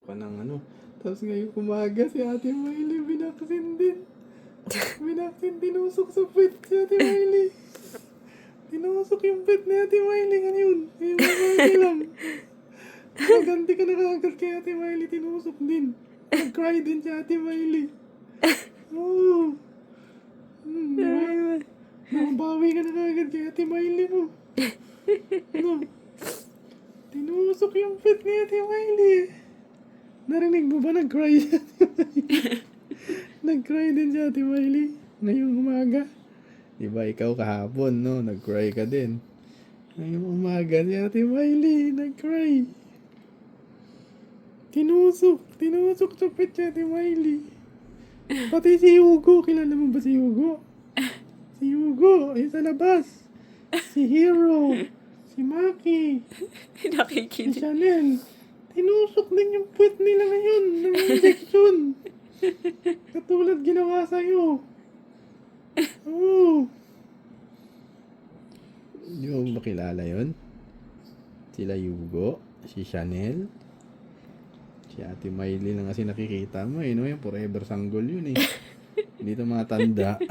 pa ng ano. Tapos ngayong umaga si Ate Miley binaksin din. Binaksin, tinusok sa pet si Ate Miley. Tinusok yung pet ni Ate Miley ngayon. Ngayong umaga lang. Maganti ka na kagad kay Ate Miley, tinusok din. Nag-cry din si Ate Miley. Oo. Diba? Nakabawi ka na kagad kay Ate Miley mo. No. Tinusok yung pet ni Ate Miley. Narinig mo ba nag-cry si Ate Miley? Nag-cry din si Ate Miley ngayong umaga. Diba ikaw kahapon, no? Nag-cry ka din. Ngayong umaga si Ate Miley nag-cry. Tinusok sa pet si Ate Miley. Pati si Hugo, kilala mo ba si Hugo? Si Hugo, ay sa labas. Si Hero, si Maki, si Nakikinig. Chanel. Tinusok din yung puwet nila ngayon ng injection. Katulad ginawa sa'yo. Oo. Di mo ba kilala yun? Sila Hugo, si Chanel, si Ate Miley lang kasi nakikita mo eh. No? Yung forever sanggol yun eh. Dito mga tanda.